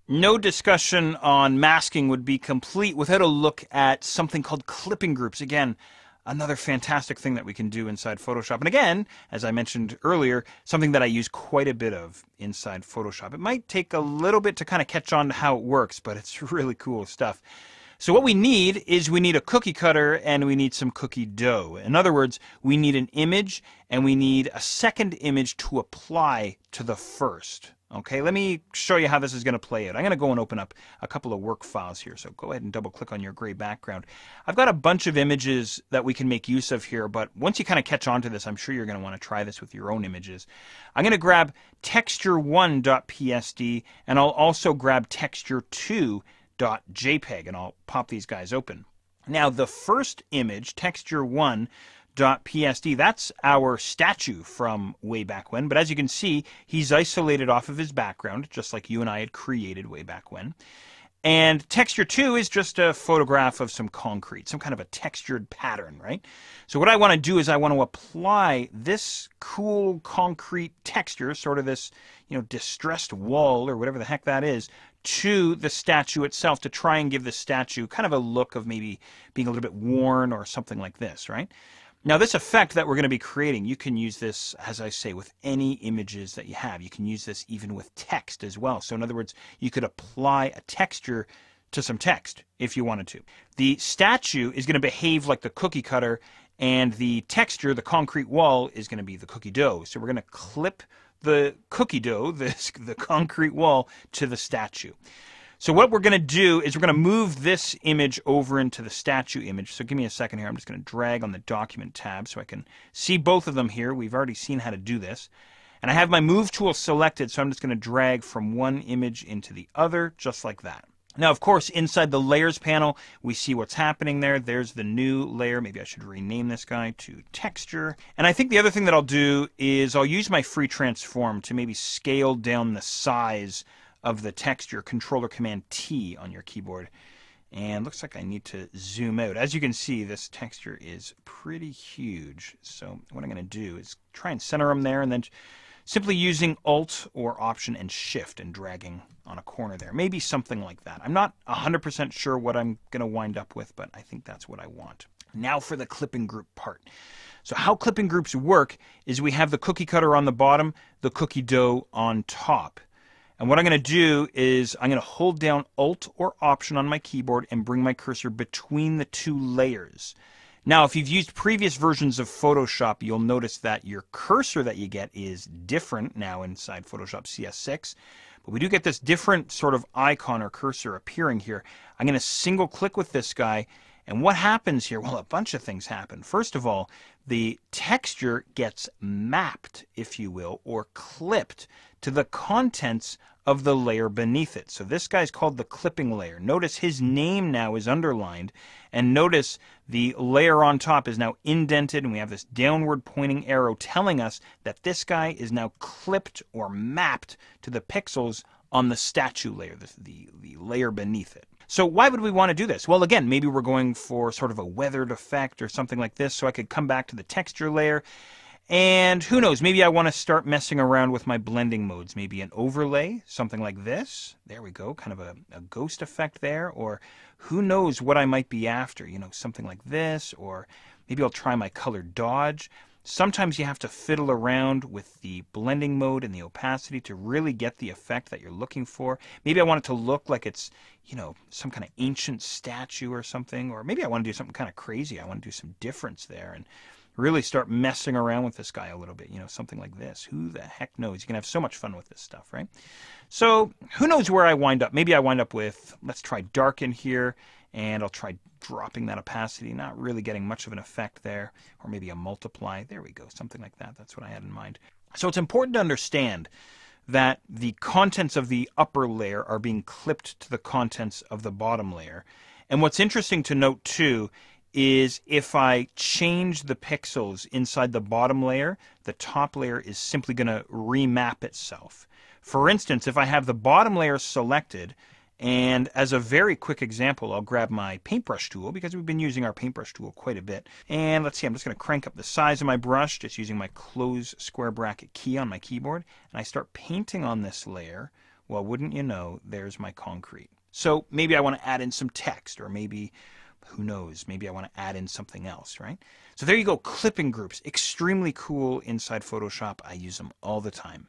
No discussion on masking would be complete without a look at something called clipping groups. Again, another fantastic thing that we can do inside Photoshop. And again, as I mentioned earlier, something that I use quite a bit of inside Photoshop. It might take a little bit to kind of catch on to how it works, but it's really cool stuff. So what we need is we need a cookie cutter and we need some cookie dough. In other words, we need an image and we need a second image to apply to the first. Okay, let me show you how this is going to play out. I'm going to go and open up a couple of work files here. So go ahead and double click on your gray background. I've got a bunch of images that we can make use of here, but once you kind of catch on to this, I'm sure you're going to want to try this with your own images. I'm going to grab texture1.psd and I'll also grab texture2.jpg and I'll pop these guys open. Now the first image, texture1.psd, that's our statue from way back when, but as you can see, he's isolated off of his background, just like you and I had created way back when. And texture 2 is just a photograph of some concrete, some kind of a textured pattern, right? So what I want to do is I want to apply this cool concrete texture, sort of this, distressed wall or whatever the heck that is, to the statue itself to try and give the statue kind of a look of maybe being a little bit worn or something like this, right? Now this effect that we're going to be creating, you can use this, as I say, with any images that you have. You can use this even with text as well. So in other words, you could apply a texture to some text if you wanted to. The statue is going to behave like the cookie cutter, and the texture, the concrete wall, is going to be the cookie dough. So we're going to clip the cookie dough, the concrete wall, to the statue. So what we're going to do is we're going to move this image over into the statue image. So give me a second here. I'm just going to drag on the document tab so I can see both of them here. We've already seen how to do this. And I have my move tool selected, so I'm just going to drag from one image into the other, just like that. Now, of course, inside the layers panel, we see what's happening there. There's the new layer. Maybe I should rename this guy to texture. And I think the other thing that I'll do is I'll use my free transform to maybe scale down the size of the texture, Controller Command T on your keyboard. And looks like I need to zoom out. As you can see, this texture is pretty huge. So what I'm going to do is try and center them there, and then simply using Alt or Option and Shift and dragging on a corner there. Maybe something like that. I'm not 100% sure what I'm going to wind up with, but I think that's what I want. Now for the clipping group part. So how clipping groups work is we have the cookie cutter on the bottom, the cookie dough on top. And what I'm going to do is I'm going to hold down Alt or Option on my keyboard and bring my cursor between the two layers. Now, if you've used previous versions of Photoshop, you'll notice that your cursor that you get is different now inside Photoshop CS6. But we do get this different sort of icon or cursor appearing here. I'm going to single click with this guy. And what happens here? Well, a bunch of things happen. First of all, the texture gets mapped, if you will, or clipped to the contents of the layer beneath it. So this guy's called the clipping layer. Notice his name now is underlined, and notice the layer on top is now indented, and we have this downward pointing arrow telling us that this guy is now clipped or mapped to the pixels on the statue layer, the layer beneath it. So why would we want to do this? Well, again, maybe we're going for sort of a weathered effect or something like this, so I could come back to the texture layer. And who knows, maybe I want to start messing around with my blending modes. Maybe an overlay, something like this. There we go, kind of a ghost effect there. Or who knows what I might be after, something like this. Or maybe I'll try my color dodge. Sometimes you have to fiddle around with the blending mode and the opacity to really get the effect that you're looking for. Maybe I want it to look like it's, some kind of ancient statue or something. Or maybe I want to do something kind of crazy. I want to do some difference there and really start messing around with this guy a little bit, something like this. Who the heck knows? You can have so much fun with this stuff, right? So who knows where I wind up? Maybe I wind up with, let's try darken here, and I'll try dropping that opacity, not really getting much of an effect there, or maybe a multiply. There we go, something like that. That's what I had in mind. So it's important to understand that the contents of the upper layer are being clipped to the contents of the bottom layer. And what's interesting to note too is if I change the pixels inside the bottom layer, the top layer is simply going to remap itself. For instance, if I have the bottom layer selected, and as a very quick example, I'll grab my paintbrush tool, because we've been using our paintbrush tool quite a bit. And let's see, I'm just going to crank up the size of my brush, just using my close square bracket key on my keyboard, and I start painting on this layer Well, wouldn't you know, there's my concrete. So maybe I want to add in some text, or maybe, who knows, maybe I want to add in something else, right? So there you go, clipping groups. Extremely cool inside Photoshop. I use them all the time.